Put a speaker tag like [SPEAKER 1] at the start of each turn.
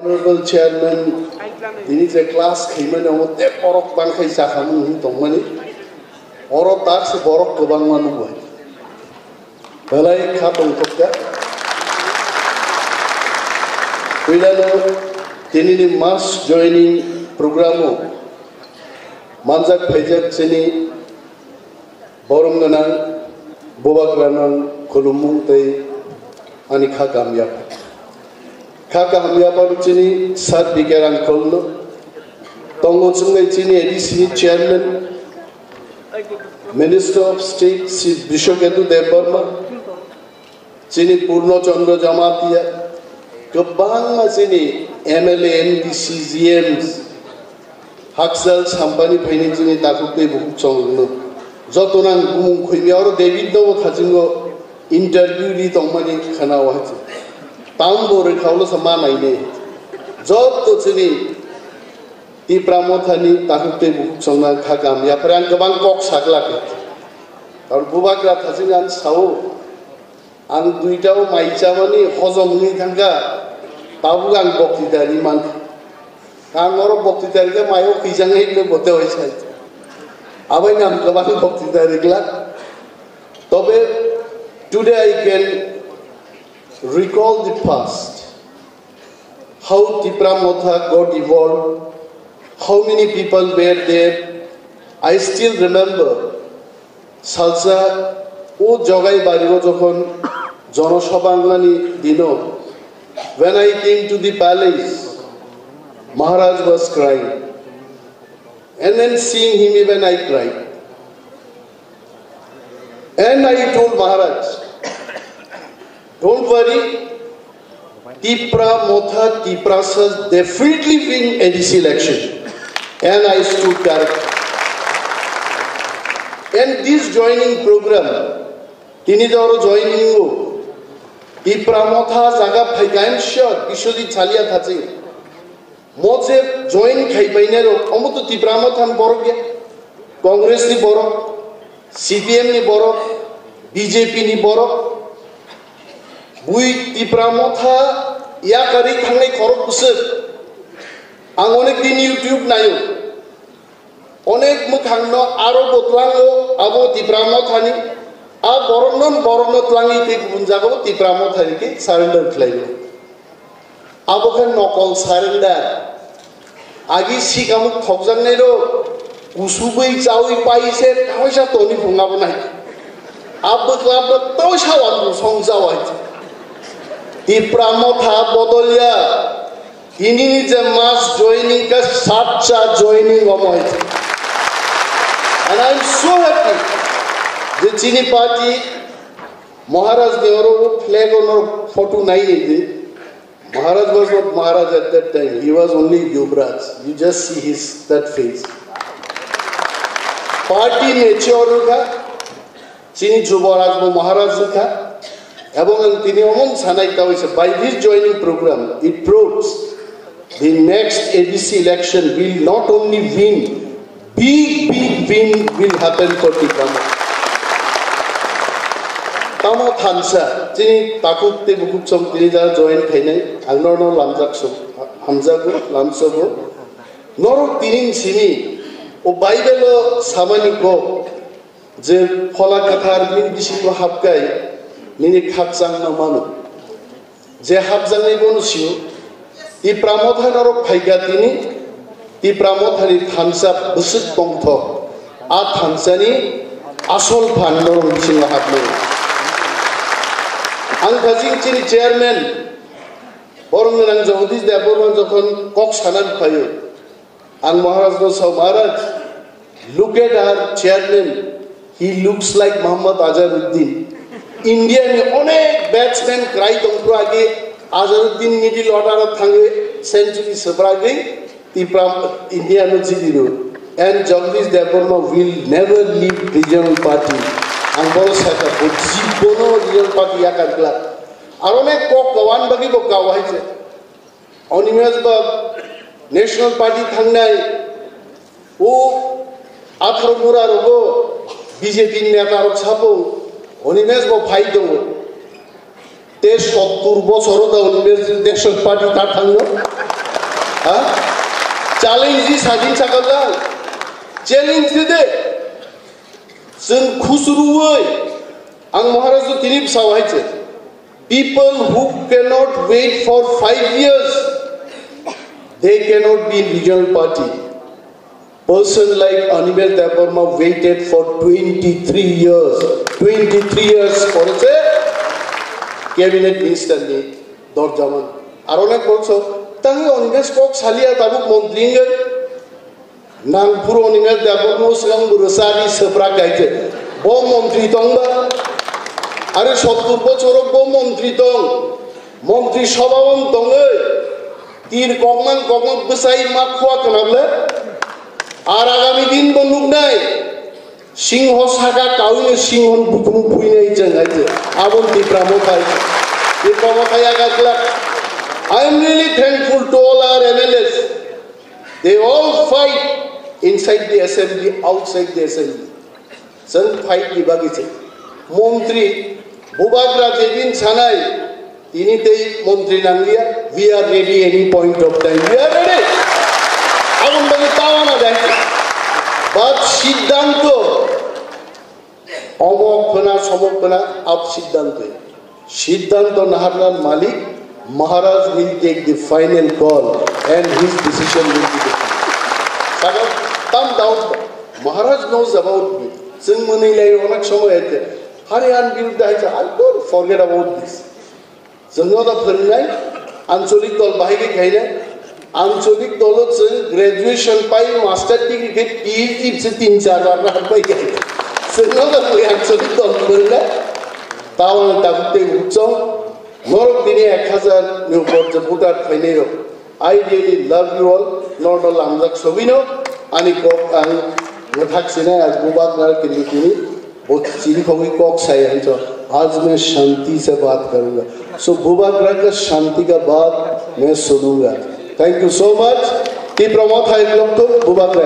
[SPEAKER 1] Honorable Chairman, this is a class Himan of the Porok Bankai Sakamu Tomani, or tax Borok Kabangan. Well, I cut on Coca. We are the mass joining program. Manzak Pajak Sini, Borunganan, Bobagranan, Kolumunte, Anika Gamya. Kaka hamya paruchini sat bigaran kolno tongo chungai chini ADC chairman Minister of State Sri Bishoketu Devarma chini Purno Chandra Jamatia kebang chini MLA MDC GMs Haksal Sampani Pani chini takute buku chongno jotonan gumung khimi aro David do khajingo interview li tongmani khana wachi Tambor kaulo sama ini, job tu sini di pramothani tahute buku songa khagam ya perang kebang kok saklak. Kalau bubak rat hasilnya sawo, ang duitau maica mani hozom ni tangga, tahu ang bokti dari man, kang orang bokti dari ke mayo kisang itu bote wajah. Apa yang kebang bokti dari kelak? Tapi today I can recall the past, how Tipramotha got evolved, how many people were there. I still remember Salsa o Jogai Barigo Jokhon Jonoshabangani Dino. When I came to the palace, Maharaj was crying. And then seeing him even I cried. And I told Maharaj, don't worry, Tipramotha Tiprasas definitely win ADC election. And I stood correct. And this joining program, Tinidoro joining go, Tipramotha Zaga Paigan shot, Ishodi Chalia Tazi. Moze join Kaibainero, Omoto Tipramothan Borgia, Congress ni Borok, CPM ni Borok, BJP ni Borok. Bui Tipramotha ya kari thangai korok kusir ang onek din YouTube nayo onek mukhangno aro botlango abo Tipramothani a borono tlangi te bunjago Tipramothani ke surrender khlailo abo khan nokol surrender agi sikamuk thokjang nairo usubui chawi paise kaisa toni phungabo nai abo klab to sawan songjawa Tipramotha Bodolia, ini is a mass joining, a such a joining of it. And I'm so happy. The Chini party, Maharaj Deoro flag on our photo 9. Maharaj was not Maharaj at that time. He was only Yuvraj. You just see his that face. Party mature ka, Chini Jubaraj Maharaj ka. By this joining program, it proves the next ADC election will not only win, big win will happen for Tipramotha. Tama Thansa, Tini Takuk Te Bukuk Som Tinida join Pene, Alnorno Lamzak Hamzago, Lamsogo, Noro Tinin Sini, O Bible Samaniko, Je Pola Katar Min Bishiko Hapkai. Nini khapjang na manu je hapjang nei bonusio Tipramotha naro phaiga tini Tipramotha ni thamsa busuk tongtho a thamsani asol phandor bisinga haplo ang khajing chini chairman Borungang Jagdish Devarma jokhon kok sanan phayo ang Maharaj no so Maharaj look at our chairman, he looks like Muhammad Azharuddin. India ni onek batsman cry tongpro age Azharuddin middle order thange century sabrage Tipram India no jidiro and Jagdish Devarma will never leave regional party and bol saka jibono regional party yakakla arone kok kawan bagi bo kawai Onimez ba national party thangnai o athro mura rogo BJP neta rok sapo Onimez bo phaido te 70 বছর da Onimez national party ta thangno challenge di sajin sakaga challenge de जों खुसरुयै आं महाराज Dilip सावहायचे people who cannot wait for 5 years they cannot be in regional party person like Animal Debarma waited for 23 years for a cabinet minister ni dorjaman aronek bolso tangi oninga skok salia tabuk montringa nang puro Animal Debarma segang berusari sepra kaite bom montri tongba are 70 বছর bom montri tong montri সভাবন tong তীর ককমান ককমক বসাই মা খোয়া কানাবলে আর আগামী দিন বন্দুক নাই সিংহ Saga কাউনে সিংহন বুকুমু ফুইনাই জাঙ্গাইছে আবন তিপ্রামতাই এই কমতায়া গাকলা I am really thankful to all our MLAs they all fight inside the assembly outside the assembly sun fight dibagiছে মন্ত্রী বুবাগরা যেদিন ছানাই তিনি তেই মন্ত্রী নাঙ্গিয়া we are ready any point of time we are ready আগুন বাগে তাওয়ানা দেখে বাদ সিদ্ধান্ত অমক্ষণা সমক্ষণা আপ সিদ্ধান্ত নাহারলার মালিক Maharaj will take the final call and his decision will be the final. Thumb down. Maharaj knows about me. Sing money like onak somoy ete. Hariyan birudde hoyche. I don't forget about this. Singhoda pharnai ancholik dol bahige khaile. Ancholik dolot sing graduation pai master degree ke PhD se 3-4 bar na pai gaye. Singhoda koi ancholik dol pharnai. Tawan tabte uchong. Norok dini 1000 new porta putar phainero. I really love you all. Not all amjak sobino ani kok ang mothak sina as bubakrar kinitini बहुत चीनी खोगी Kock Sai है तो आज मैं शांति से बात करूँगा सो बुबागरा का शांति का बात मैं सुनूँगा थैंक यू सो मच ती प्रमोद है लोग तो बुबागरा